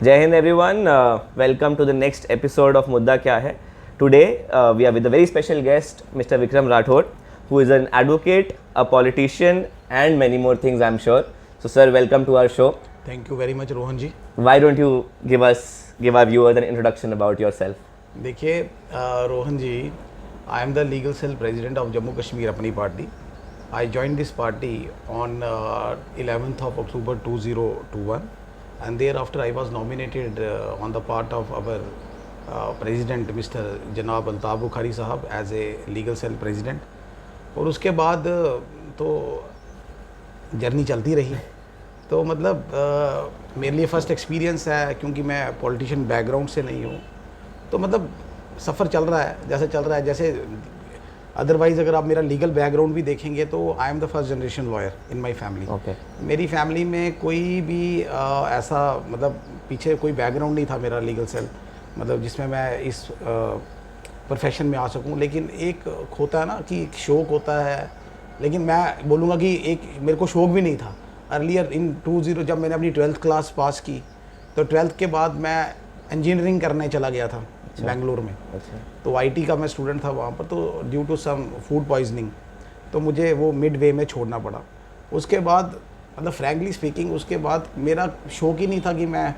Jai Hind everyone, welcome to the next episode of Mudda Kya Hai. Today we are with a very special guest, Mr. Vikram Rathod, who is an advocate, a politician and many more things I'm sure. So sir, welcome to our show. Thank you very much Rohan ji. Why don't you give our viewers an introduction about yourself? देखिए रोहन जी, I am the legal cell president of Jammu Kashmir अपनी party. I joined this party on 11th of October 2021 and thereafter I was nominated on the part of our president Mr. जनाब अल्ताफ बुखारी साहब as a legal cell president. और उसके बाद तो journey चलती रही. तो मतलब मेरे लिए फ़र्स्ट एक्सपीरियंस है क्योंकि मैं पॉलिटिशियन बैकग्राउंड से नहीं हूँ. तो मतलब सफ़र चल रहा है जैसे अदरवाइज़ अगर आप मेरा लीगल बैकग्राउंड भी देखेंगे तो आई am the first generation lawyer in my family. मेरी फैमिली में कोई भी ऐसा मतलब पीछे कोई बैकग्राउंड नहीं था मेरा लीगल सेल मतलब जिसमें मैं इस प्रोफेशन में आ सकूं. लेकिन एक होता है ना कि एक शौक़ होता है, लेकिन मैं बोलूँगा कि एक मेरे को शौक़ भी नहीं था. अर्लियर इन 20 जब मैंने अपनी 12th क्लास पास की तो 12th के बाद मैं इंजीनियरिंग करने चला गया था बेंगलोर में. तो आईटी का मैं स्टूडेंट था वहाँ पर. तो due to some food poisoning तो मुझे वो मिड वे में छोड़ना पड़ा. उसके बाद मतलब फ्रैंकली स्पीकिंग उसके बाद मेरा शौक़ ही नहीं था कि मैं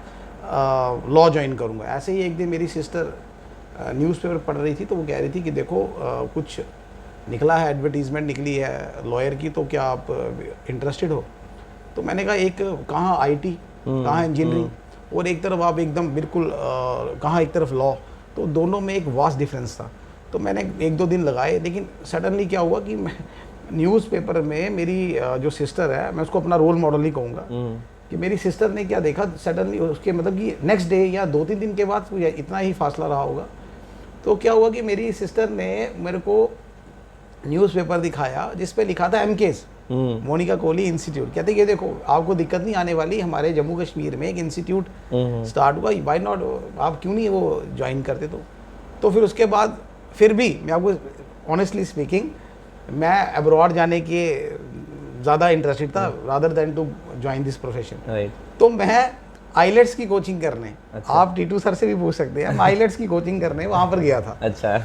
लॉ ज्वाइन करूँगा. ऐसे ही एक दिन मेरी सिस्टर न्यूज़पेपर पढ़ रही थी तो वो कह रही थी कि देखो कुछ निकला है, एडवर्टीज़मेंट निकली है लॉयर की, तो क्या आप इंटरेस्टेड हो. तो मैंने कहा एक कहाँ आईटी, कहाँ इंजीनियरिंग और एक तरफ आप एकदम बिल्कुल कहाँ एक तरफ लॉ. तो दोनों में एक वास्ट डिफरेंस था. तो मैंने 1-2 दिन लगाए, लेकिन सडनली क्या हुआ कि मैं न्यूज़पेपर में मेरी जो सिस्टर है, मैं उसको अपना रोल मॉडल ही कहूँगा कि मेरी सिस्टर ने क्या देखा सडनली उसके मतलब कि नेक्स्ट डे या 2-3 दिन के बाद इतना ही फासला रहा होगा. तो क्या हुआ कि मेरी सिस्टर ने मेरे को न्यूज़पेपर दिखाया जिस पे लिखा था MK's मोनिका कोहली इंस्टीट्यूट. कहते कि देखो आपको दिक्कत नहीं आने वाली, हमारे जम्मू कश्मीर में एक इंस्टीट्यूट स्टार्ट हुआ, व्हाई नॉट, आप क्यों नहीं वो ज्वाइन करते. तो फिर उसके बाद फिर भी मैं आपको ऑनेस्टली स्पीकिंग मैं अब्रॉड जाने के ज़्यादा इंटरेस्टेड था rather than to join this profession. तो मैं आईलेट्स की कोचिंग करने, आप टीटू सर से भी पूछ सकते हैं, मैं आईलेट्स की कोचिंग करने वहाँ पर गया था. अच्छा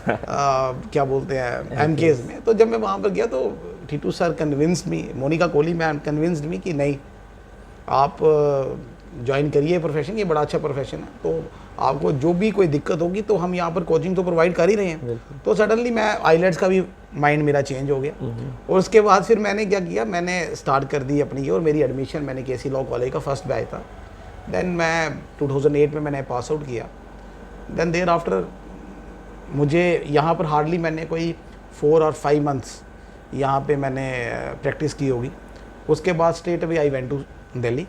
क्या बोलते हैं MK's में. तो जब मैं वहाँ पर गया तो Titu sir convinced me, Monika Kohli ma'am convinced me कि नहीं आप ज्वाइन करिए प्रोफेशन, ये बड़ा अच्छा प्रोफेशन है. तो आपको जो भी कोई दिक्कत होगी तो हम यहाँ पर कोचिंग तो प्रोवाइड कर ही रहे हैं. तो सडनली मैं आईलेट्स का भी माइंड मेरा चेंज हो गया. और उसके बाद फिर मैंने क्या किया, मैंने स्टार्ट कर दी अपनी और मेरी एडमिशन मैंने KC लॉ कॉलेज का फर्स्ट बैच था. देन मैं 2008 में मैंने पास आउट किया. देन देयर आफ्टर मुझे यहाँ पर हार्डली मैंने कोई 4 और 5 मंथ्स यहाँ पे मैंने प्रैक्टिस की होगी. उसके बाद straight away I went to Delhi.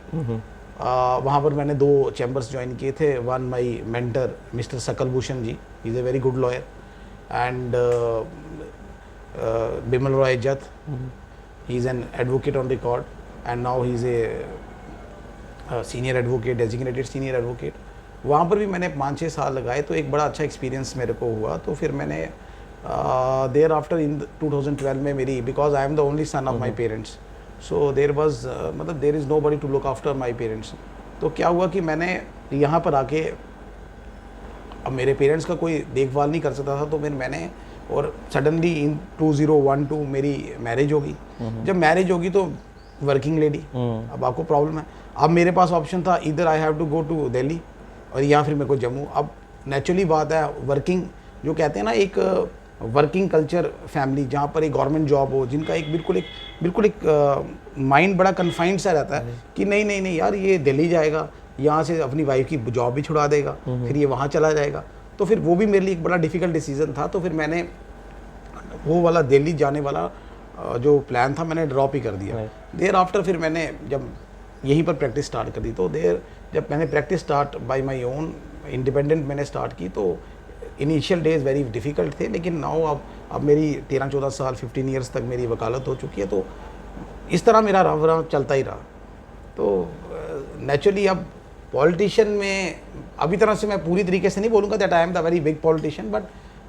वहाँ पर मैंने 2 चैम्बर्स ज्वाइन किए थे. One my mentor mister Sakal Bhushan ji, he is a very good lawyer, and Bimal Roy Izzat, he is an advocate on record and now he is a senior advocate, designated senior advocate. वहाँ पर भी मैंने 5-6 साल लगाए. तो एक बड़ा अच्छा एक्सपीरियंस मेरे को हुआ. तो फिर मैंने देयर आफ्टर इन 2012 में मेरी, because I am the only son of my parents, so there was मतलब there is nobody to look after my parents. तो क्या हुआ कि मैंने यहाँ पर आके, अब मेरे पेरेंट्स का कोई देखभाल नहीं कर सकता था, तो फिर मैंने, और सडनली इन 2012 मेरी मैरिज होगी. जब मैरिज होगी तो वर्किंग लेडी, अब आपको प्रॉब्लम है. अब मेरे पास ऑप्शन था इधर I have to go to Delhi और या फिर मेरे को जम्मू. अब नेचुरली बात है, वर्किंग जो कहते हैं ना, एक वर्किंग कल्चर फैमिली जहाँ पर एक गवर्नमेंट जॉब हो, जिनका एक बिल्कुल एक माइंड बड़ा कन्फाइंड सा रहता है कि नहीं यार ये दिल्ली जाएगा, यहाँ से अपनी वाइफ की जॉब भी छुड़ा देगा, फिर ये वहाँ चला जाएगा. तो फिर वो भी मेरे लिए एक बड़ा डिफ़िकल्ट डिसीजन था. तो फिर मैंने वो वाला दिल्ली जाने वाला जो प्लान था मैंने ड्रॉप ही कर दिया. देयर आफ्टर फिर मैंने जब यहीं पर प्रैक्टिस स्टार्ट कर दी, तो जब मैंने practice start by my own independent मैंने स्टार्ट की, तो इनिशियल डेज वेरी डिफ़िकल्ट थे. लेकिन नाउ अब मेरी 13-14 साल 15 ईयर्स तक मेरी वकालत हो चुकी है. तो इस तरह मेरा रहा चलता ही रहा. तो नेचुरली अब पॉलिटिशियन में अभी तरह से मैं पूरी तरीके से नहीं बोलूँगा that I am the very big politician, but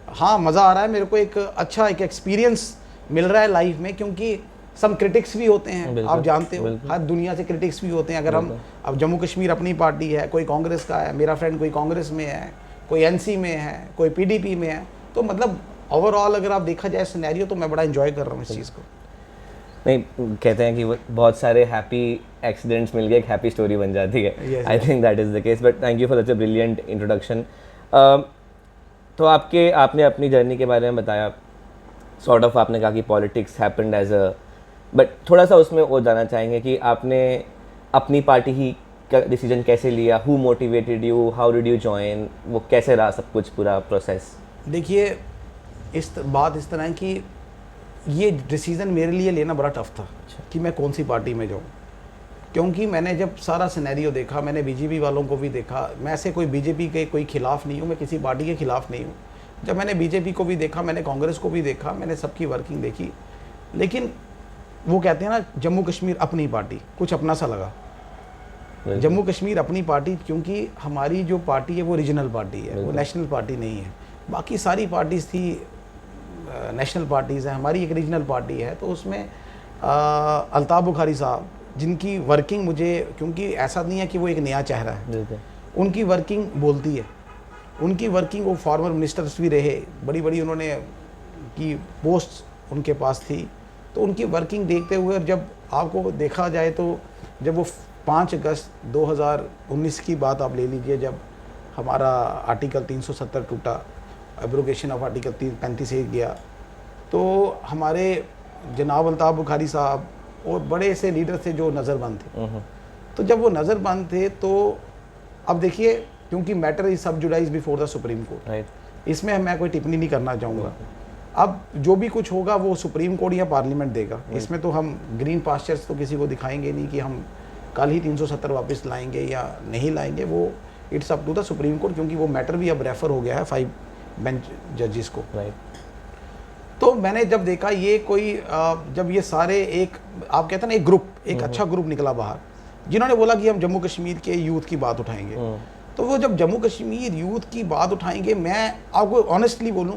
हाँ मज़ा आ रहा है मेरे को. एक अच्छा एक एक्सपीरियंस मिल रहा है लाइफ में, क्योंकि सम क्रिटिक्स भी होते हैं, बिल्कुल, आप जानते हो बिल्कुल। हर दुनिया से क्रिटिक्स भी होते हैं। अगर हम अब जम्मू कश्मीर अपनी पार्टी है, कोई कांग्रेस का है, मेरा फ्रेंड कोई कांग्रेस में है, कोई एनसी में है, कोई पीडीपी में है, तो मतलब ओवरऑल अगर आप देखा जाए सिनेरियो तो मैं बड़ा एंजॉय कर रहा हूँ इस चीज़ को। नहीं, कहते हैं कि बहुत सारे हैप्पी एक्सीडेंट्स मिल के एक हैप्पी स्टोरी बन जाती है। Yes, I think that is the case, but thank you for such a brilliant introduction. तो आपने अपनी जर्नी के बारे में बताया, सॉर्ट ऑफ आपने कहा कि politics happened as a, but थोड़ा सा उसमें वो जानना चाहेंगे कि आपने अपनी पार्टी ही का डिसीजन कैसे लिया, who motivated you, how did you join, वो कैसे रहा सब कुछ पूरा प्रोसेस? देखिए बात इस तरह है कि ये डिसीज़न मेरे लिए लेना बड़ा टफ था कि मैं कौन सी पार्टी में जाऊँ, क्योंकि मैंने जब सारा सिनेरियो देखा, मैंने बीजेपी वालों को भी देखा। मैं ऐसे कोई बीजेपी के कोई खिलाफ़ नहीं हूँ, मैं किसी पार्टी के खिलाफ़ नहीं हूँ। जब मैंने बीजेपी को भी देखा, मैंने कांग्रेस को भी देखा, मैंने सबकी वर्किंग देखी, लेकिन वो कहते हैं ना जम्मू कश्मीर अपनी पार्टी, कुछ अपना सा लगा। जम्मू कश्मीर अपनी पार्टी, क्योंकि हमारी जो पार्टी है वो रीजनल पार्टी है, वो नेशनल पार्टी नहीं है। बाकी सारी पार्टीज़ थी नेशनल पार्टीज़ हैं, हमारी एक रीजनल पार्टी है। तो उसमें अल्ताफ़ बुखारी साहब, जिनकी वर्किंग मुझे, क्योंकि ऐसा नहीं है कि वो एक नया चेहरा है, उनकी वर्किंग बोलती है, उनकी वर्किंग, वो फॉर्मर मिनिस्टर्स भी रहे, बड़ी बड़ी उन्होंने की पोस्ट उनके पास थी, तो उनकी वर्किंग देखते हुए, और जब आपको देखा जाए तो जब वो 5 अगस्त 2019 की बात आप ले लीजिए, जब हमारा आर्टिकल 370 टूटा, एब्रोगेशन ऑफ आर्टिकल 35 गया, तो हमारे जनाब अल्ताफ़ बुखारी साहब और बड़े से लीडर थे जो नज़रबंद थे। तो जब वो नज़रबंद थे, तो अब देखिए, क्योंकि मैटर इज सब जुडाइज बिफोर द सुप्रीम कोर्ट, इसमें मैं कोई टिप्पणी नहीं करना चाहूँगा। अब जो भी कुछ होगा वो सुप्रीम कोर्ट या पार्लियामेंट देगा, इसमें तो हम ग्रीन पास्चर्स तो किसी को दिखाएंगे नहीं कि हम कल ही 370 वापस लाएंगे या नहीं लाएंगे, वो it's up to the supreme court, क्योंकि वो मैटर भी अब रेफर हो गया है 5 बेंच जजेस को। तो मैंने जब देखा ये कोई जब ये सारे एक, आप कहते हैं ना, एक ग्रुप, एक अच्छा ग्रुप निकला बाहर, जिन्होंने बोला कि हम जम्मू कश्मीर के यूथ की बात उठाएंगे, तो वो जब जम्मू कश्मीर यूथ की बात उठाएंगे, मैं आपको ऑनेस्टली बोलूं,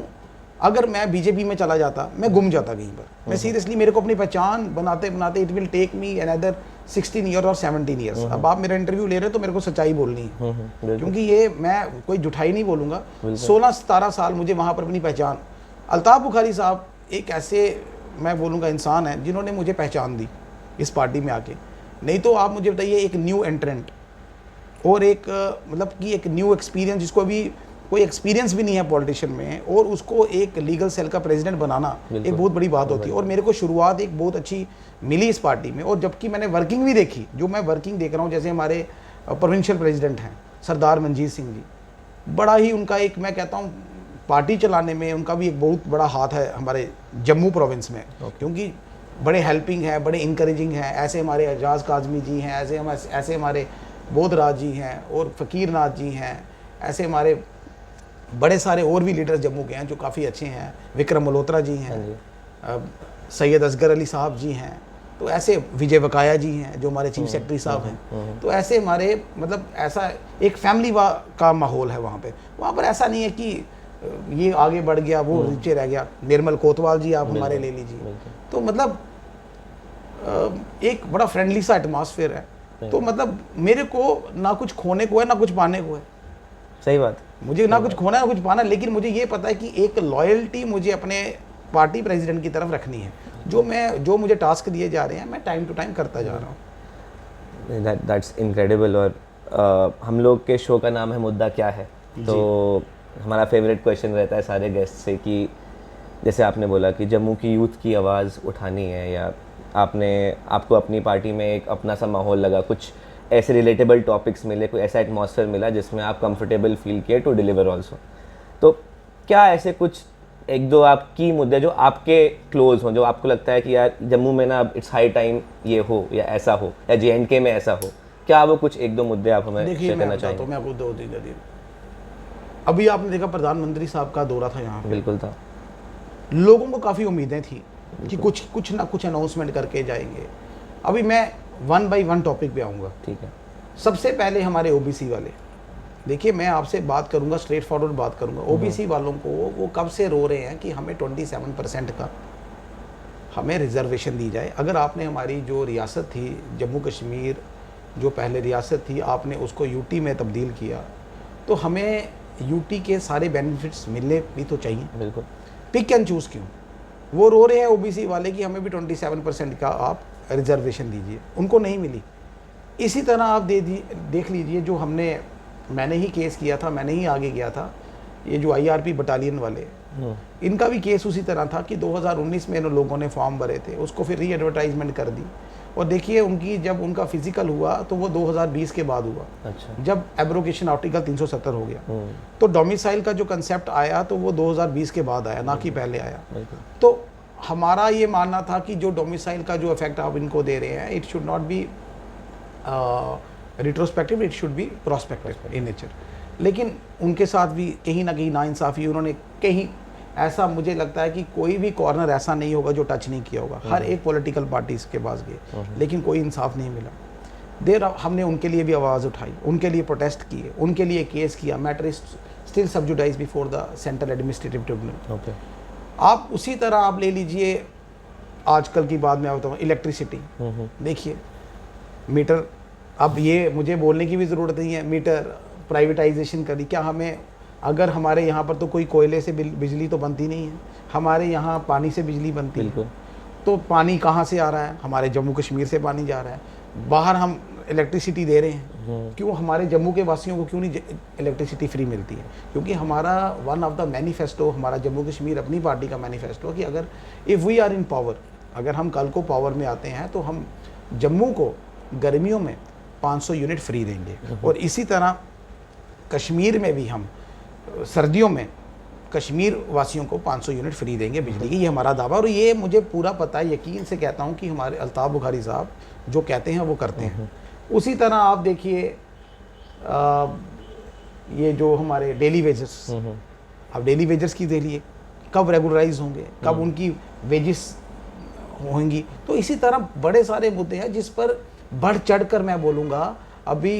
अगर मैं बीजेपी में चला जाता, मैं गुम जाता कहीं पर। मैं सीरियसली, मेरे को अपनी पहचान बनाते बनाते it will take me another 16 year और 17 ईयर्स। अब आप मेरा इंटरव्यू ले रहे हो तो मेरे को सच्चाई बोलनी है, क्योंकि ये मैं कोई जुठाई नहीं बोलूँगा। 16-17 साल मुझे वहाँ पर अपनी पहचान, अल्ताफ़ बुखारी साहब एक ऐसे, मैं बोलूँगा, इंसान है जिन्होंने मुझे पहचान दी इस पार्टी में आके। नहीं तो आप मुझे बताइए, एक न्यू एंट्रेंट और एक मतलब कि एक न्यू एक्सपीरियंस, जिसको अभी कोई एक्सपीरियंस भी नहीं है पॉलिटिशियन में, और उसको एक लीगल सेल का प्रेसिडेंट बनाना एक बहुत बड़ी बात होती है। और मेरे को शुरुआत एक बहुत अच्छी मिली इस पार्टी में, और जबकि मैंने वर्किंग भी देखी, जो मैं वर्किंग देख रहा हूँ, जैसे हमारे प्रोविंशियल प्रेसिडेंट हैं सरदार मनजीत सिंह जी, बड़ा ही उनका एक, मैं कहता हूँ, पार्टी चलाने में उनका भी एक बहुत बड़ा हाथ है हमारे जम्मू प्रोविंस में, क्योंकि बड़े हेल्पिंग है, बड़े इंकरेजिंग हैं। ऐसे हमारे एजाज काजमी जी हैं, ऐसे हमारे बोधराज जी हैं, और फ़कीर नाथ जी हैं, ऐसे हमारे बड़े सारे और भी लीडर्स जम्मू के हैं जो काफ़ी अच्छे हैं। विक्रम मल्होत्रा जी हैं, सैयद असगर अली साहब जी हैं, तो ऐसे विजय बकाया जी हैं जो हमारे चीफ सेक्रेटरी साहब हैं। तो ऐसे हमारे, मतलब ऐसा एक फैमिली का माहौल है वहाँ पर ऐसा नहीं है कि ये आगे बढ़ गया वो नीचे रह गया। निर्मल कोतवाल जी आप हमारे ले लीजिए, तो मतलब एक बड़ा फ्रेंडली सा एटमॉस्फेयर है। तो मतलब मेरे को ना कुछ खोने को है ना कुछ पाने को है। सही बात, मुझे ना कुछ खोना है ना कुछ पाना, लेकिन मुझे ये पता है कि एक लॉयल्टी मुझे अपने पार्टी प्रेसिडेंट की तरफ रखनी है। जो मुझे टास्क दिए जा रहे हैं, मैं टाइम टू टाइम करता जा रहा हूँ। That's incredible. और हम लोग के शो का नाम है मुद्दा क्या है, तो हमारा फेवरेट क्वेश्चन रहता है सारे गेस्ट से कि जैसे आपने बोला कि जम्मू की यूथ की आवाज़ उठानी है, या आपको अपनी पार्टी में एक अपना सा माहौल लगा, कुछ ऐसे रिलेटेबल टॉपिक्स मिले, कोई ऐसा एटमॉस्फेयर मिला जिसमें आप कंफर्टेबल फील किए टू डिलीवर ऑल्सो। तो क्या ऐसे कुछ एक दो आपकी मुद्दे जो आपके क्लोज हों, जो आपको लगता है कि यार जम्मू में ना अब इट्स हाई टाइम ये हो, या ऐसा हो, या JNK में ऐसा हो, क्या वो कुछ एक दो मुद्दे आप हमें शेयर करना चाहेंगे? मैं आपको दो दिन अभी आपने देखा प्रधानमंत्री साहब का दौरा था यहाँ पे, बिल्कुल था। लोगों को काफ़ी उम्मीदें थी कि कुछ ना कुछ अनाउंसमेंट करके जाएंगे। अभी मैं 1 बाय 1 टॉपिक पे आऊँगा। ठीक है। सबसे पहले हमारे OBC वाले, देखिए मैं आपसे बात करूंगा, स्ट्रेट फॉरवर्ड बात करूंगा। OBC वालों को वो कब से रो रहे हैं कि हमें 27% का हमें रिजर्वेशन दी जाए। अगर आपने हमारी जो रियासत थी जम्मू कश्मीर, जो पहले रियासत थी, आपने उसको यूटी में तब्दील किया, तो हमें यूटी के सारे बेनिफिट्स मिलने भी तो चाहिए। बिल्कुल। पिक एंड चूज़ क्यों? वो रो रहे हैं ओबीसी वाले कि हमें भी 27% का आप रिजर्वेशन दीजिए, उनको नहीं मिली। इसी तरह आप देख लीजिए, जो मैंने ही केस किया था, मैंने ही आगे गया था, ये जो आईआरपी बटालियन वाले, इनका भी केस उसी तरह था कि 2019 में इन लोगों ने फॉर्म भरे थे, उसको फिर री एडवर्टाइजमेंट कर दी, और देखिए जब उनका फिजिकल हुआ तो वो 2020 के बाद हुआ। अच्छा। जब एब्रोगेशन आर्टिकल 370 हो गया, तो डोमिसाइल का जो कंसेप्ट आया तो वो 2020 के बाद आया, ना कि पहले आया। तो हमारा ये मानना था कि जो डोमिसाइल का जो इफेक्ट आप इनको दे रहे हैं, it should not be retrospective, it should be prospective in nature. लेकिन उनके साथ भी कहीं ना कहीं नाइंसाफ़ी, उन्होंने कहीं ऐसा, मुझे लगता है कि कोई भी कॉर्नर ऐसा नहीं होगा जो टच नहीं किया होगा। हर एक पॉलिटिकल पार्टी के पास गए, लेकिन कोई इंसाफ नहीं मिला। हमने उनके लिए भी आवाज़ उठाई, उनके लिए प्रोटेस्ट किए, उनके लिए केस किया। Matter is still subjudice before the central administrative tribunal. आप उसी तरह आप ले लीजिए, आजकल की बात मैं बताऊँ, इलेक्ट्रिसिटी देखिए, मीटर, अब ये मुझे बोलने की भी ज़रूरत नहीं है, मीटर प्राइवेटाइजेशन करी। क्या हमें, अगर हमारे यहाँ पर तो कोई कोयले से बिजली तो बनती नहीं है, हमारे यहाँ पानी से बिजली बनती है, तो पानी कहाँ से आ रहा है? हमारे जम्मू कश्मीर से पानी जा रहा है, बाहर हम इलेक्ट्रिसिटी दे रहे हैं, क्यों हमारे जम्मू के वासियों को क्यों नहीं इलेक्ट्रिसिटी फ्री मिलती है? क्योंकि हमारा वन ऑफ द मैनिफेस्टो, हमारा जम्मू कश्मीर अपनी पार्टी का मैनिफेस्टो कि अगर if we are in power, अगर हम कल को पावर में आते हैं तो हम जम्मू को गर्मियों में 500 यूनिट फ्री देंगे, और इसी तरह कश्मीर में भी हम सर्दियों में कश्मीर वासियों को 500 यूनिट फ्री देंगे बिजली की। ये हमारा दावा, और ये मुझे पूरा पता है, यकीन से कहता हूँ कि हमारे अल्ताफ़ बुखारी साहब जो कहते हैं वो करते हैं। उसी तरह आप देखिए, ये जो हमारे डेली वेजेस, अब डेली वेजेस की देखिए कब रेगुलराइज होंगे, कब उनकी वेजेस होंगी। तो इसी तरह बड़े सारे मुद्दे हैं जिस पर बढ़ चढ़ कर मैं बोलूँगा। अभी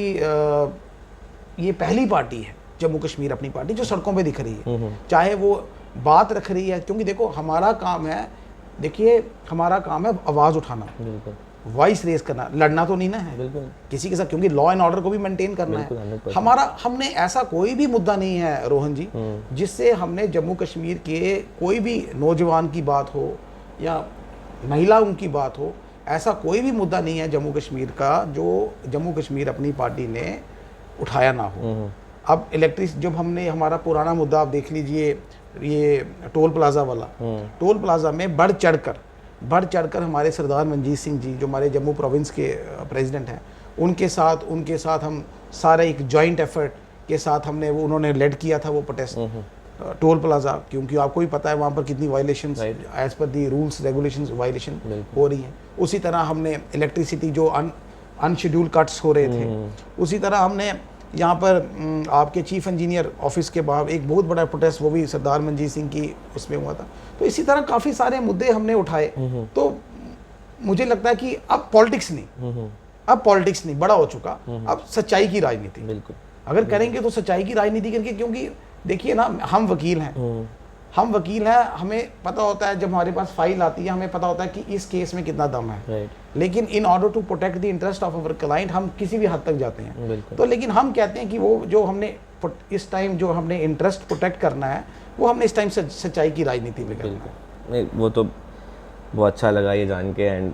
ये पहली पार्टी है जम्मू कश्मीर अपनी पार्टी जो सड़कों पे दिख रही है, चाहे वो बात रख रही है, क्योंकि देखो हमारा काम है, देखिए हमारा काम है आवाज़ उठाना, वॉइस रेज करना, लड़ना तो नहीं ना है किसी के साथ, क्योंकि लॉ एंड ऑर्डर को भी मेंटेन करना है हमारा। हमने ऐसा कोई भी मुद्दा नहीं है रोहन जी जिससे हमने जम्मू कश्मीर के कोई भी नौजवान की बात हो या महिला उनकी बात हो, ऐसा कोई भी मुद्दा नहीं है जम्मू कश्मीर का जो जम्मू कश्मीर अपनी पार्टी ने उठाया ना हो। अब जब हमने हमारा पुराना मुद्दा आप देख लीजिए, ये टोल प्लाज़ा वाला, टोल प्लाज़ा में बढ़ चढ़कर हमारे सरदार मनजीत सिंह जी जो हमारे जम्मू प्रोविंस के प्रेसिडेंट हैं, उनके साथ हम सारे एक जॉइंट एफर्ट के साथ हमने उन्होंने लेड किया था वो प्रोटेस्ट टोल प्लाज़ा, क्योंकि आपको भी पता है वहाँ पर कितनी वायलेशन एज पर दी रूल्स रेगुलेशंस वायलेशन हो रही हैं। उसी तरह हमने इलेक्ट्रिसिटी जो अनशेड्यूल कट्स हो रहे थे, उसी तरह हमने यहाँ पर आपके चीफ इंजीनियर ऑफिस के बाहर एक बहुत बड़ा प्रोटेस्ट, वो भी सरदार मनजीत सिंह की उसमें हुआ था। तो इसी तरह काफ़ी सारे मुद्दे हमने उठाए। तो मुझे लगता है कि अब पॉलिटिक्स नहीं, बड़ा हो चुका, अब सच्चाई की राजनीति बिल्कुल अगर करेंगे तो सच्चाई की राजनीति करके, क्योंकि देखिए ना, हम वकील हैं, हमें पता होता है जब हमारे पास फाइल आती है, हमें पता होता है कि इस केस में कितना दम है, लेकिन in order to protect the interest of our client हम किसी भी हद तक जाते हैं। तो लेकिन हम कहते हैं कि वो जो हमने इस टाइम जो हमने इंटरेस्ट प्रोटेक्ट करना है, वो हमने इस टाइम सच्चाई की राजनीति में करना है। नहीं, वो तो बहुत अच्छा लगा ये जान के। एंड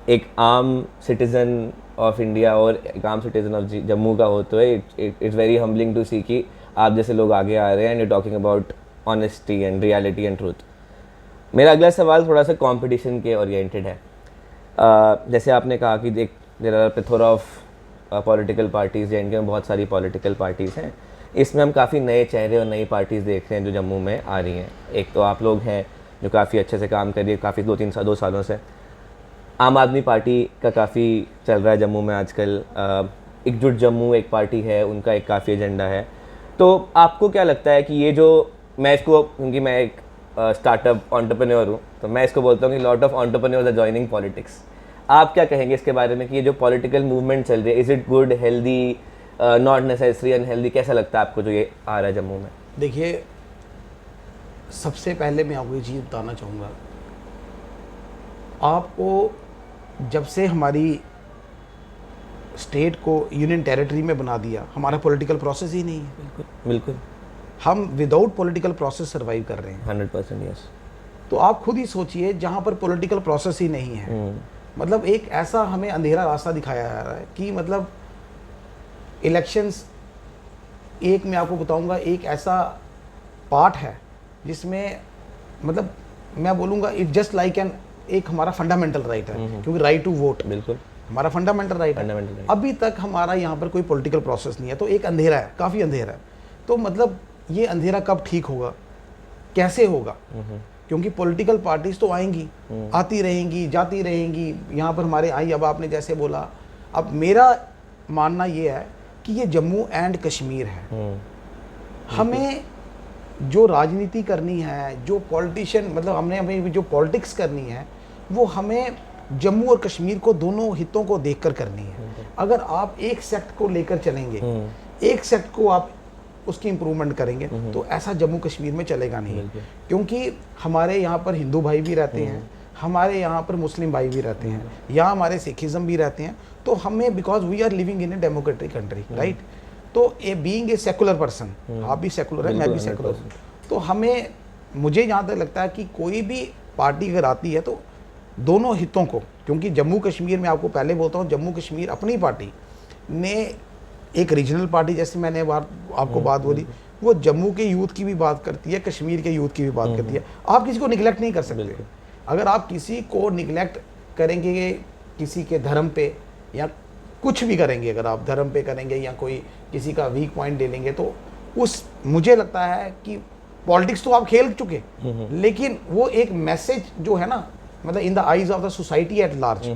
एक आम सिटीज़न ऑफ इंडिया और एक आम सिटीज़न ऑफ जम्मू का हो तो इट्स वेरी हम्बलिंग टू सी कि आप जैसे लोग आगे आ रहे हैं and you talking about honesty and reality and truth. मेरा अगला सवाल थोड़ा सा कंपटीशन के ओरिएंटेड है। जैसे आपने कहा कि there are plethora of political parties, जे में बहुत सारी पॉलिटिकल पार्टीज़ हैं, इसमें हम काफ़ी नए चेहरे और नई पार्टीज़ देख रहे हैं जो जम्मू में आ रही हैं। एक तो आप लोग हैं जो काफ़ी अच्छे से काम कर रही है, काफ़ी 2 सालों से। आम आदमी पार्टी का काफ़ी चल रहा है जम्मू में आजकल। एकजुट जम्मू एक पार्टी है, उनका एक काफ़ी एजेंडा है। तो आपको क्या लगता है कि ये जो, मैं इसको, क्योंकि मैं एक स्टार्टअप एंटरप्रेन्योर हूँ, तो मैं इसको बोलता हूँ कि lot of entrepreneurs are joining politics. आप क्या कहेंगे इसके बारे में कि ये जो पॉलिटिकल मूवमेंट चल रही है, is it good, healthy, not necessary, unhealthy? कैसा लगता है आपको जो ये आ रहा है जम्मू में? देखिए, सबसे पहले मैं आपको ये चीज़ बताना चाहूँगा, आपको जब से हमारी स्टेट को यूनियन टेरिटरी में बना दिया, हमारा पॉलिटिकल प्रोसेस ही नहीं है। बिल्कुल बिल्कुल, हम विदाउट पॉलिटिकल प्रोसेस सर्वाइव कर रहे हैं। 100% यस। तो आप खुद ही सोचिए, जहाँ पर पॉलिटिकल प्रोसेस ही नहीं है, मतलब एक ऐसा हमें अंधेरा रास्ता दिखाया जा रहा है कि मतलब इलेक्शंस, एक मैं आपको बताऊंगा, एक ऐसा पार्ट है जिसमें मतलब मैं बोलूँगा इट जस्ट लाइक एन, एक हमारा फंडामेंटल राइट है, क्योंकि राइट टू वोट बिल्कुल हमारा फंडामेंटल राइट है। Fundamental right. अभी तक हमारा यहाँ पर कोई पॉलिटिकल प्रोसेस नहीं है, तो एक अंधेरा है, काफ़ी अंधेरा है। तो मतलब ये अंधेरा कब ठीक होगा, कैसे होगा? क्योंकि पॉलिटिकल पार्टीज तो आएंगी, आती रहेंगी, जाती रहेंगी, यहाँ पर हमारे आई। अब आपने जैसे बोला, अब मेरा मानना ये है कि ये जम्मू एंड कश्मीर है। हमें जो राजनीति करनी है, जो पॉलिटिशियन, मतलब हमें जो पॉलिटिक्स करनी है, वो हमें जम्मू और कश्मीर को, दोनों हितों को देखकर करनी है। अगर आप एक सेक्ट को लेकर चलेंगे, एक सेक्ट को आप उसकी इम्प्रूवमेंट करेंगे, तो ऐसा जम्मू कश्मीर में चलेगा नहीं। क्योंकि हमारे यहाँ पर हिंदू भाई भी रहते हैं, हमारे यहाँ पर मुस्लिम भाई भी रहते हैं, यहाँ हमारे सिखिज़म भी रहते हैं। तो हमें, because we are living in a democratic country, right? तो a being a secular person, आप भी सेकुलर है, मैं भी सेकुलर हूँ, तो हमें, मुझे जहाँ तक लगता है कि कोई भी पार्टी अगर आती है तो दोनों हितों को, क्योंकि जम्मू कश्मीर में आपको पहले बोलता हूँ, जम्मू कश्मीर अपनी पार्टी ने एक रीजनल पार्टी, जैसे मैंने आपको बात बोली, वो जम्मू के यूथ की भी बात करती है, कश्मीर के यूथ की भी बात करती है। आप किसी को निगलेक्ट नहीं कर सकते। अगर आप किसी को निगलेक्ट करेंगे, किसी के धर्म पे या कुछ भी करेंगे, अगर आप धर्म पे करेंगे या कोई किसी का वीक पॉइंट ले लेंगे, तो उस, मुझे लगता है कि पॉलिटिक्स तो आप खेल चुके, लेकिन वो एक मैसेज जो है ना, मतलब इन the eyes of the society at large,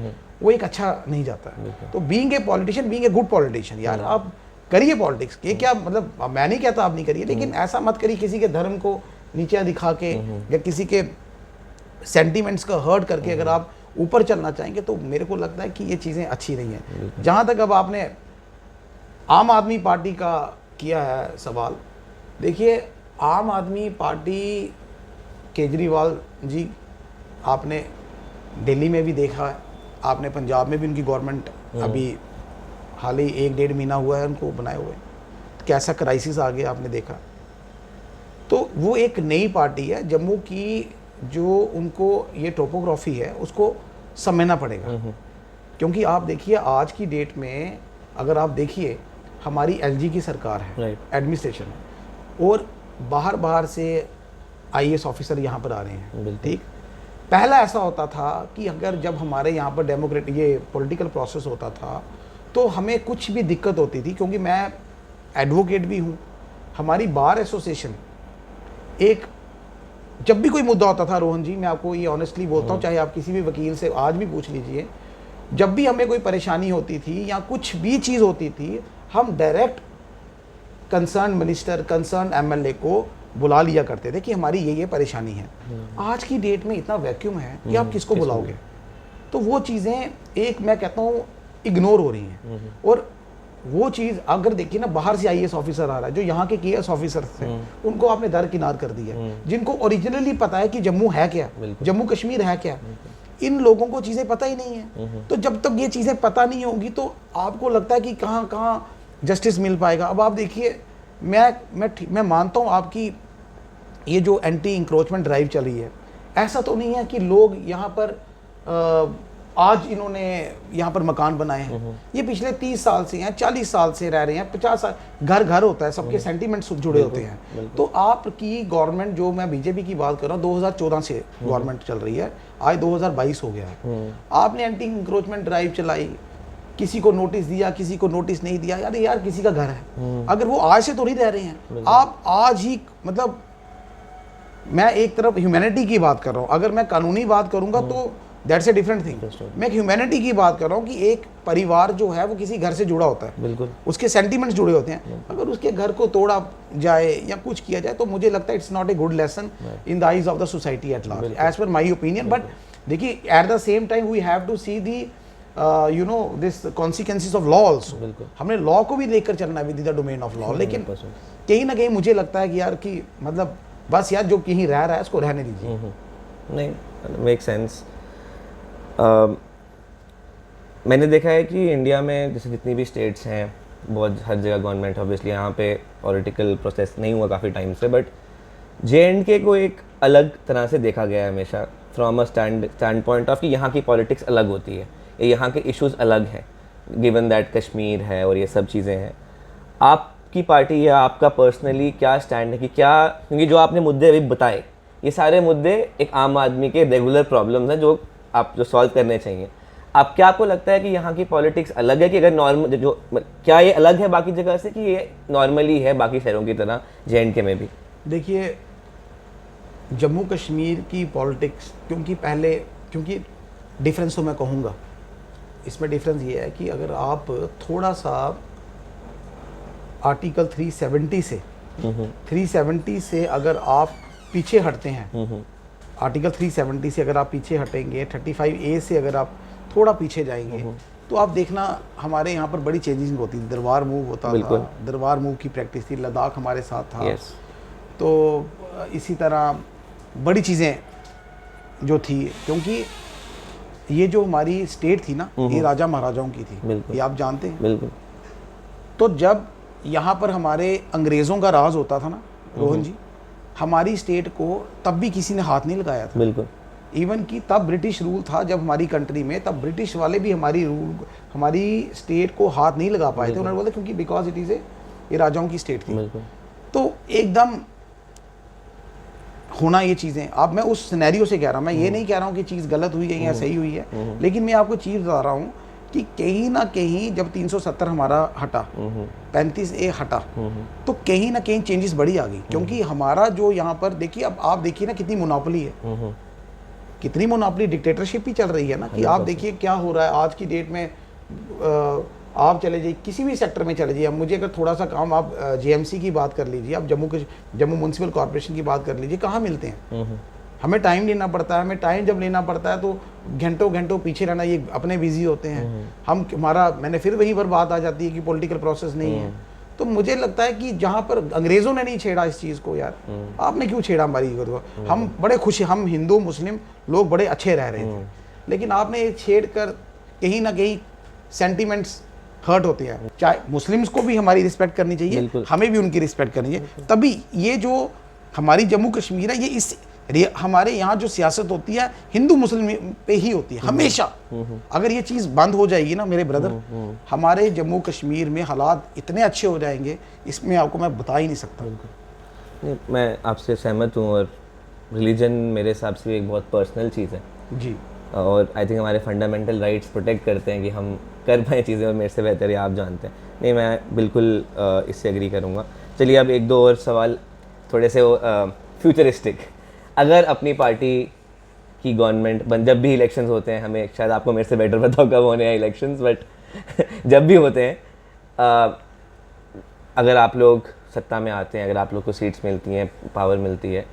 वो एक अच्छा नहीं जाता है। तो being a politician, being a good politician, यार आप करिए पॉलिटिक्स, ये क्या मतलब, मैं नहीं कहता आप नहीं करिए, लेकिन ऐसा मत करिए किसी के धर्म को नीचे दिखा के या किसी के सेंटिमेंट्स का हर्ट करके अगर आप ऊपर चलना चाहेंगे, तो मेरे को लगता है कि ये चीज़ें अच्छी नहीं है। जहाँ तक अब आपने आम आदमी पार्टी का किया है सवाल, देखिए आम आदमी पार्टी, केजरीवाल जी, आपने दिल्ली में भी देखा है, आपने पंजाब में भी उनकी गवर्नमेंट अभी हाल ही 1-1.5 महीना हुआ है उनको बनाए हुए, कैसा क्राइसिस आ गया आपने देखा। तो वो एक नई पार्टी है, जम्मू की जो उनको ये टोपोग्राफी है उसको समझना पड़ेगा। क्योंकि आप देखिए आज की डेट में, अगर आप देखिए हमारी एलजी की सरकार है, एडमिनिस्ट्रेशन, और बाहर से आईएएस ऑफिसर यहाँ पर आ रहे हैं, ठीक। पहला ऐसा होता था कि अगर जब हमारे यहाँ पर डेमोक्रेटिक ये पॉलिटिकल प्रोसेस होता था, तो हमें कुछ भी दिक्कत होती थी, क्योंकि मैं एडवोकेट भी हूँ, हमारी बार एसोसिएशन, एक जब भी कोई मुद्दा होता था, रोहन जी मैं आपको ये ऑनेस्टली बोलता हूँ, चाहे आप किसी भी वकील से आज भी पूछ लीजिए, जब भी हमें कोई परेशानी होती थी या कुछ भी चीज़ होती थी, हम direct concern minister, concern MLA को बुला लिया करते थे कि हमारी ये परेशानी है। आज की डेट में इतना वैक्यूम है कि आप किसको बुलाओगे? तो वो चीज़ें, एक मैं कहता हूँ, इग्नोर हो रही हैं। और वो चीज़ अगर देखिए ना, बाहर से आईएएस ऑफिसर आ रहा है, जो यहाँ के केएस ऑफिसर्स थे उनको आपने दरकिनार कर दिया, जिनको ओरिजिनली पता है कि जम्मू है क्या, जम्मू कश्मीर है क्या, इन लोगों को चीज़ें पता ही नहीं है। तो जब तक ये चीज़ें पता नहीं होगी, तो आपको लगता है कि कहाँ जस्टिस मिल पाएगा। अब आप देखिए, मैं मानता हूँ आपकी ये जो एंटी इंक्रोचमेंट ड्राइव चल रही है, ऐसा तो नहीं है कि लोग यहाँ पर आज इन्होंने यहाँ पर मकान बनाए हैं, ये पिछले 30 साल से हैं, 40 साल से रह रहे हैं, 50 साल, घर होता है, सबके सेंटीमेंट्स जुड़े होते हैं। तो आपकी गवर्नमेंट, जो मैं बीजेपी की बात कर रहा हूँ, 2014 से गवर्नमेंट चल रही है, आज 2022 हो गया है, आपने एंटी इंक्रोचमेंट ड्राइव चलाई, किसी को नोटिस दिया, किसी को नोटिस नहीं दिया, यार किसी का घर है, अगर वो आज से तो नहीं रह रहे हैं, आप आज ही, मतलब मैं एक तरफ ह्यूमैनिटी की बात कर रहा हूँ, अगर मैं कानूनी बात करूंगा तो दैट्स ए डिफरेंट थिंग, मैं ह्यूमैनिटी की बात कर रहा हूँ कि एक परिवार जो है वो किसी घर से जुड़ा होता है, बिल्कुल उसके सेंटीमेंट्स जुड़े होते हैं, अगर उसके घर को तोड़ा जाए या कुछ किया जाए, तो मुझे लगता है it's not a good lesson in the eyes of the society at large, as per my opinion. But देखिए, at the same time we have to see the this consequences of law also, हमने law को भी देखकर चलना है with the domain of law. लेकिन कहीं ना कहीं मुझे लगता है कि यार कि मतलब बस यार, जो कहीं रह रहा है उसको रहने दीजिए। नहीं, मेक सेंस। मैंने देखा है कि इंडिया में जैसे जितनी भी स्टेट्स हैं, बहुत हर जगह गवर्नमेंट ऑब्वियसली, यहाँ पे पॉलिटिकल प्रोसेस नहीं हुआ काफ़ी टाइम से, बट JNK को एक अलग तरह से देखा गया है हमेशा, from a stand point of कि यहाँ की पॉलिटिक्स अलग होती है, यहाँ के इश्यूज अलग हैं, गिवन दैट कश्मीर है और ये सब चीज़ें हैं। आपकी पार्टी या आपका पर्सनली क्या स्टैंड है कि क्या, क्योंकि जो आपने मुद्दे अभी बताए ये सारे मुद्दे एक आम आदमी के रेगुलर प्रॉब्लम्स हैं जो आप जो सॉल्व करने चाहिए। आप क्या, आपको लगता है कि यहाँ की पॉलिटिक्स अलग है कि अगर नॉर्मल जो क्या ये अलग है बाकी जगह से कि ये नॉर्मली है बाकी शहरों की तरह JNK में भी? देखिए, जम्मू कश्मीर की पॉलिटिक्स क्योंकि डिफरेंस तो मैं कहूँगा, इसमें डिफरेंस ये है कि अगर आप थोड़ा सा आर्टिकल 370 से अगर आप पीछे हटते हैं, आर्टिकल 370 से अगर आप पीछे हटेंगे, 35A से अगर आप थोड़ा पीछे जाएंगे, तो आप देखना हमारे यहाँ पर बड़ी चेंजिंग होती थी। दरबार मूव होता था, दरबार मूव की प्रैक्टिस थी, लद्दाख हमारे साथ था। तो इसी तरह बड़ी चीज़ें जो थी, क्योंकि ये जो हमारी स्टेट थी ना, ये राजा महाराजाओं की थी, ये आप जानते हैं। बिल्कुल। तो जब यहाँ पर हमारे अंग्रेज़ों का राज होता था ना रोहन जी, हमारी स्टेट को तब भी किसी ने हाथ नहीं लगाया था। बिल्कुल। इवन कि तब ब्रिटिश रूल था जब हमारी कंट्री में, तब ब्रिटिश वाले भी हमारी स्टेट को हाथ नहीं लगा पाए थे। उन्होंने बोला क्योंकि बिकॉज इट इज़ ये राजाओं की स्टेट थी। तो एकदम होना ये चीज़ें, अब मैं उस सिनेरियो से कह रहा हूँ, मैं ये नहीं कह रहा हूँ कि चीज़ गलत हुई है या सही हुई है, लेकिन मैं आपको चीज़ बता रहा हूँ कि कहीं ना कहीं जब 370 हमारा हटा, 35A हटा, तो कहीं ना कहीं चेंजेस बड़ी आ गई। क्योंकि हमारा जो यहाँ पर देखिए, अब आप देखिए ना कितनी मोनोपोली है, कितनी मोनोपोली, डिक्टेटरशिप ही चल रही है ना। कि आप देखिए क्या हो रहा है आज की डेट में। आप चले जाइए किसी भी सेक्टर में चले जाइए, अब मुझे अगर थोड़ा सा काम, आप JMC की बात कर लीजिए, आप जम्मू म्यूनसिपल कॉर्पोरेशन की बात कर लीजिए, कहाँ मिलते हैं? हमें टाइम लेना पड़ता है, हमें टाइम जब लेना पड़ता है तो घंटों घंटों पीछे रहना, ये अपने बिजी होते हैं मैंने फिर वहीं पर बात आ जाती है कि पॉलिटिकल प्रोसेस नहीं है। तो मुझे लगता है कि जहाँ पर अंग्रेज़ों ने नहीं छेड़ा इस चीज़ को, यार आपने क्यों छेड़ा हमारी को? हम बड़े खुश, हम हिंदू मुस्लिम लोग बड़े अच्छे रह रहे थे, लेकिन आपने ये छेड़ कर कहीं ना कहीं सेंटिमेंट्स हर्ट होते हैं। चाहे मुस्लिम्स को भी हमारी रिस्पेक्ट करनी चाहिए, हमें भी उनकी रिस्पेक्ट करनी चाहिए, तभी ये जो हमारी जम्मू कश्मीर है, ये हमारे यहाँ जो सियासत होती है हिंदू मुस्लिम पे ही होती है हमेशा। अगर ये चीज़ बंद हो जाएगी ना मेरे ब्रदर, हमारे जम्मू कश्मीर में हालात इतने अच्छे हो जाएंगे, इसमें आपको मैं बता ही नहीं सकता। मैं आपसे सहमत हूँ, और रिलीजन मेरे हिसाब से एक बहुत पर्सनल चीज़ है जी, और आई थिंक हमारे फंडामेंटल राइट्स प्रोटेक्ट करते हैं कि हम कर पाए चीज़ें, और मेरे से बेहतर ये आप जानते हैं। नहीं, मैं बिल्कुल इससे एग्री करूँगा। चलिए अब एक दो और सवाल थोड़े से फ्यूचरिस्टिक। अगर अपनी पार्टी की गवर्नमेंट जब भी इलेक्शंस होते हैं, हमें शायद आपको मेरे से बेटर पता हो कब होने हैं इलेक्शंस, बट जब भी होते हैं, अगर आप लोग सत्ता में आते हैं, अगर आप लोग को सीट्स मिलती हैं, पावर मिलती है,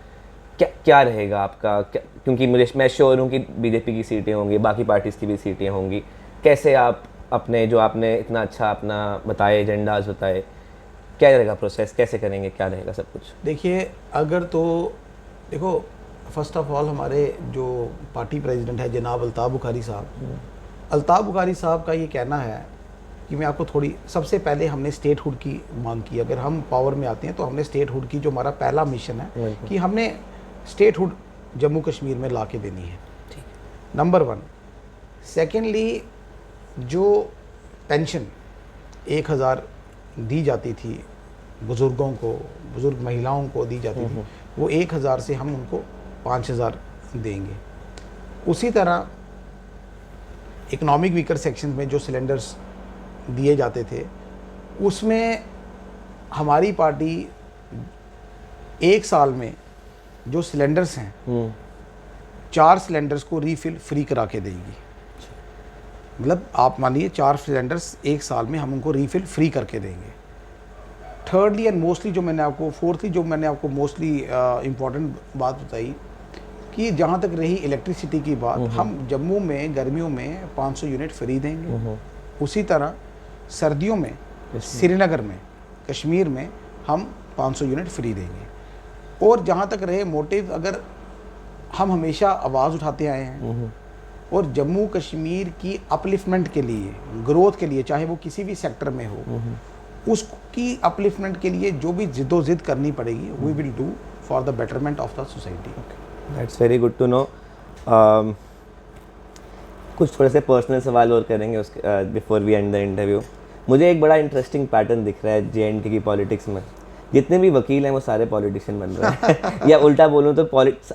क्या रहेगा आपका? क्योंकि मैं श्योर हूँ कि बीजेपी की सीटें होंगी, बाकी पार्टीज़ की भी सीटें होंगी। कैसे आप अपने, जो आपने इतना अच्छा अपना बताए, एजेंडाज बताए, क्या रहेगा प्रोसेस, कैसे करेंगे, क्या रहेगा सब कुछ? देखिए, अगर तो देखो, फर्स्ट ऑफ ऑल हमारे जो पार्टी प्रेसिडेंट है जनाब अल्ताफ़ बुखारी साहब, अल्ताफ़ बुखारी साहब का ये कहना है कि मैं आपको थोड़ी, सबसे पहले हमने स्टेटहुड की मांग की। अगर हम पावर में आते हैं तो हमने स्टेटहुड की, जो हमारा पहला मिशन है कि हमने स्टेटहुड जम्मू कश्मीर में ला के देनी है, नंबर 1। सेकेंडली, जो पेंशन 1000 दी जाती थी बुज़ुर्गों को, बुज़ुर्ग महिलाओं को दी जाती थी, वो 1000 से हम उनको 5000 देंगे। उसी तरह इकोनॉमिक वीकर सेक्शन में जो सिलेंडर्स दिए जाते थे, उसमें हमारी पार्टी 1 साल में जो सिलेंडर्स हैं 4 सिलेंडर्स को रीफिल फ्री करा के देंगी। मतलब आप मानिए 4 सिलेंडर्स 1 साल में हम उनको रीफिल फ्री करके देंगे। थर्डली एंड मोस्टली जो मैंने आपको मोस्टली इम्पॉर्टेंट बात बताई कि जहाँ तक रही इलेक्ट्रिसिटी की बात, हम जम्मू में गर्मियों में 500 यूनिट फ्री देंगे। उसी तरह सर्दियों में श्रीनगर में, कश्मीर में हम 500 यूनिट फ्री देंगे। और जहाँ तक रहे मोटिव, अगर हम हमेशा आवाज़ उठाते आए हैं और जम्मू कश्मीर की अपलिफ्टमेंट के लिए, ग्रोथ के लिए, चाहे वो किसी भी सेक्टर में हो, उसकी अपलिफ्टमेंट के लिए जो भी जिद्दोजिद करनी पड़ेगी, we will do for the betterment of the society. That's very good to know. कुछ थोड़े से पर्सनल सवाल और करेंगे उसके before we end the interview. मुझे एक बड़ा इंटरेस्टिंग पैटर्न दिख रहा है JNK की पॉलिटिक्स में। जितने भी वकील हैं वो सारे पॉलिटिशियन बन रहे हैं या उल्टा बोलूँ तो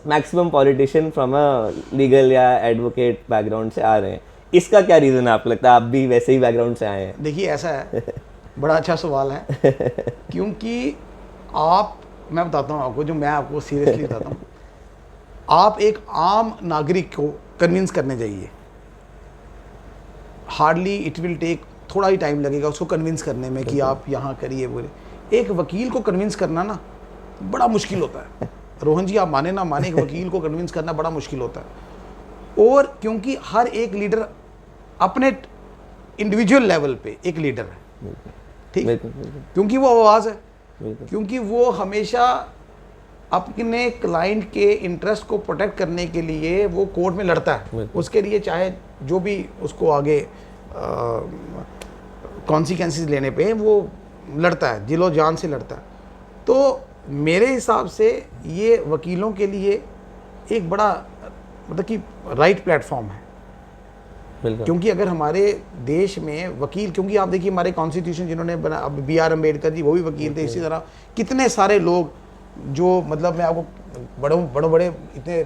maximum politician from a legal या एडवोकेट बैकग्राउंड से आ रहे हैं। इसका क्या रीज़न है आपको लगता है? आप भी वैसे ही बैकग्राउंड से आए हैं। देखिए ऐसा है, बड़ा अच्छा सवाल है क्योंकि मैं बताता हूँ आपको, जो मैं आपको सीरियसली बताता हूँ, आप एक आम नागरिक को कन्विंस करने जाइए, हार्डली इट विल टेक, थोड़ा ही टाइम लगेगा उसको कन्विंस करने में कि आप यहाँ करिए बोले। एक वकील को कन्विंस करना ना बड़ा मुश्किल होता है। रोहन जी आप माने ना माने, एक वकील को कन्विंस करना बड़ा मुश्किल होता है। और क्योंकि हर एक लीडर अपने इंडिविजुअल लेवल पे एक लीडर है, ठीक, क्योंकि वो आवाज़ है, क्योंकि वो हमेशा अपने क्लाइंट के इंटरेस्ट को प्रोटेक्ट करने के लिए वो कोर्ट में लड़ता है, उसके लिए चाहे जो भी उसको आगे कॉन्सिक्वेंसेस लेने पे वो लड़ता है, दिलो जान से लड़ता है। तो मेरे हिसाब से ये वकीलों के लिए एक बड़ा मतलब कि राइट प्लेटफॉर्म है, क्योंकि अगर हमारे देश में वकील, क्योंकि आप देखिए हमारे कॉन्स्टिट्यूशन जिन्होंने बना, अब BR अम्बेडकर जी वो भी वकील थे, इसी तरह कितने सारे लोग जो मतलब मैं आपको बड़े इतने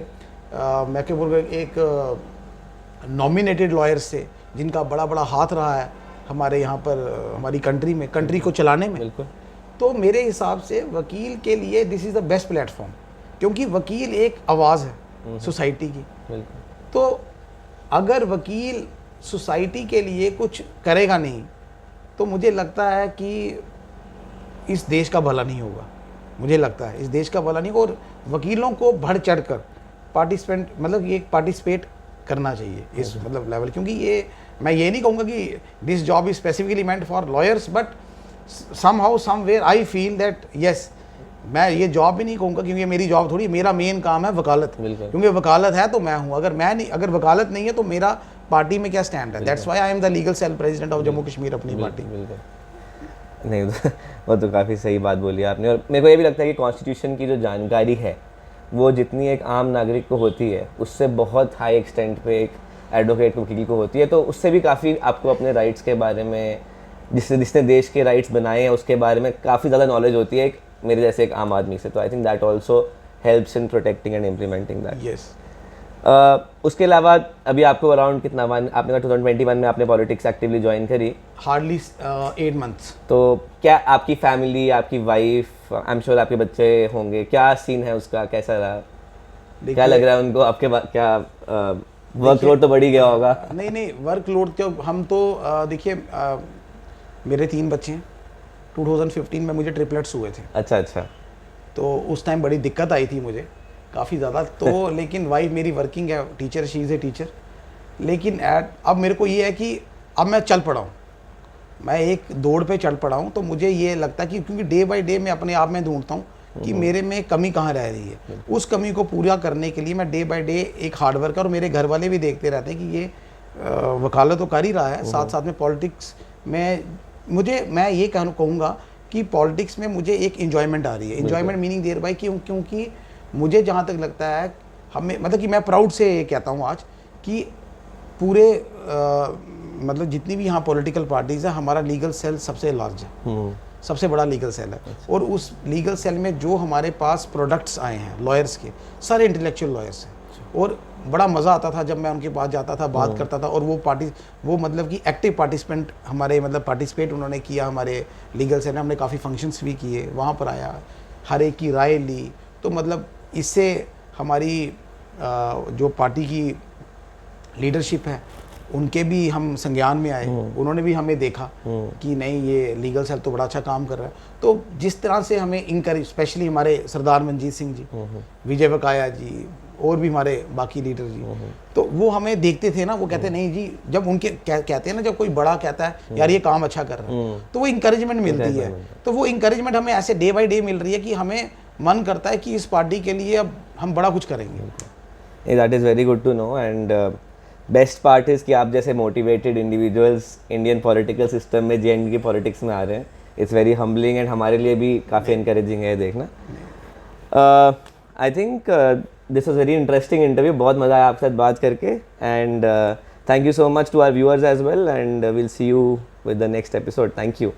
मैं क्या बोल रहा, एक नॉमिनेटेड लॉयर्स से जिनका बड़ा बड़ा हाथ रहा है हमारे यहाँ पर, हमारी कंट्री को चलाने में। तो मेरे हिसाब से वकील के लिए this is the best platform, क्योंकि वकील एक आवाज़ है सोसाइटी की। तो अगर वकील सोसाइटी के लिए कुछ करेगा नहीं तो मुझे लगता है कि इस देश का भला नहीं होगा, मुझे लगता है इस देश का भला नहीं। और वकीलों को बढ़ चढ़ कर पार्टिसिपेट करना चाहिए इस मतलब लेवल, क्योंकि ये मैं ये नहीं कहूँगा कि this job is specifically meant for lawyers, but somehow somewhere I feel that yes, मैं ये जॉब भी नहीं कहूँगा क्योंकि मेरी जॉब थोड़ी, मेरा मेन काम है वकालत, क्योंकि वकालत है तो मैं हूँ, अगर वकालत नहीं है तो मेरा पार्टी में क्या स्टैंड है। That's why I am the legal cell president of Jammu Kashmir Apni party. नहीं वो तो काफ़ी सही बात बोली आपने। और मेरे को ये भी लगता है कि कॉन्स्टिट्यूशन की जो जानकारी है वो जितनी एक आम नागरिक को होती है उससे बहुत हाई एक्सटेंट पे एक एडवोकेट वकील को होती है। तो उससे भी काफ़ी आपको अपने राइट्स के बारे में, जिसने देश के राइट्स बनाए हैं उसके बारे में काफ़ी ज़्यादा नॉलेज होती है मेरे जैसे एक आम आदमी से। तो I think that also helps in protecting and implementing that. Yes. उसके अलावा अभी आपको अराउंड कितना, आपने कहा 2021 में आपने पॉलिटिक्स एक्टिवली ज्वाइन करी, हार्डली 8 मंथ्स। तो क्या आपकी फैमिली, आपकी वाइफ, आई एम श्योर आपके बच्चे होंगे, क्या सीन है उसका, कैसा रहा, क्या लग रहा है उनको आपके क्या वर्कलोड तो बढ़ ही गया होगा? नहीं वर्कलोड तो हम तो देखिए मेरे 3 बच्चे हैं। 2015 में मुझे ट्रिपलेट्स हुए थे। अच्छा। तो उस टाइम बड़ी दिक्कत आई थी मुझे काफ़ी ज़्यादा, तो लेकिन वाइफ मेरी वर्किंग है, teacher, she is a teacher. लेकिन अब मेरे को ये है कि अब मैं चल पड़ा हूँ, मैं एक दौड़ पे चल पड़ा हूँ। तो मुझे ये लगता है कि क्योंकि डे बाय डे मैं अपने आप में ढूंढता हूँ कि मेरे में कमी कहाँ रह रही है, उस कमी को पूरा करने के लिए मैं डे बाय डे एक हार्ड वर्कर, और मेरे घर वाले भी देखते रहते हैं कि ये वकालत तो कर ही रहा है, साथ साथ में पॉलिटिक्स में मैं ये कहूँगा कि पॉलिटिक्स में मुझे एक इन्जॉयमेंट आ रही है। इन्जॉयमेंट मीनिंग देयर बाय क्योंकि मुझे जहाँ तक लगता है, हमें मतलब कि मैं प्राउड से कहता हूँ आज कि पूरे मतलब जितनी भी यहाँ पॉलिटिकल पार्टीज़ है, हमारा लीगल सेल सबसे लार्ज है, सबसे बड़ा लीगल सेल है। और उस लीगल सेल में जो हमारे पास प्रोडक्ट्स आए हैं लॉयर्स के, सारे इंटेलेक्चुअल लॉयर्स हैं। और बड़ा मज़ा आता था जब मैं उनके पास जाता था, बात करता था, और वो मतलब कि एक्टिव पार्टिसिपेंट हमारे मतलब पार्टिसिपेट उन्होंने किया हमारे लीगल सेल में। हमने काफ़ी फंक्शंस भी किए, वहाँ पर आया, हर एक की राय ली। तो मतलब इससे हमारी जो पार्टी की लीडरशिप है उनके भी हम संज्ञान में आए, उन्होंने भी हमें देखा कि नहीं ये लीगल सेल तो बड़ा अच्छा काम कर रहा है। तो जिस तरह से हमें इंकरेज, स्पेशली हमारे सरदार मनजीत सिंह जी, विजय बकाया जी, और भी हमारे बाकी लीडर जी, तो वो हमें देखते थे ना, वो कहते नहीं जी, जब उनके कहते हैं ना, जब कोई बड़ा कहता है यार ये काम अच्छा कर रहा है, तो वो इंकरेजमेंट मिलती है। तो वो इंकरेजमेंट हमें ऐसे डे बाय डे मिल रही है कि हमें मन करता है कि इस पार्टी के लिए अब हम बड़ा कुछ करेंगे। That is very good to know. And best part is कि आप जैसे motivated individuals Indian political system में जे की पॉलिटिक्स में आ रहे हैं. इट्स वेरी हम्बलिंग एंड हमारे लिए भी काफ़ी इनकरेजिंग है देखना. I think this was very interesting interview. बहुत मज़ा आया आपके साथ बात करके. And thank you so much to our viewers as well. And will see you with the next episode. Thank you.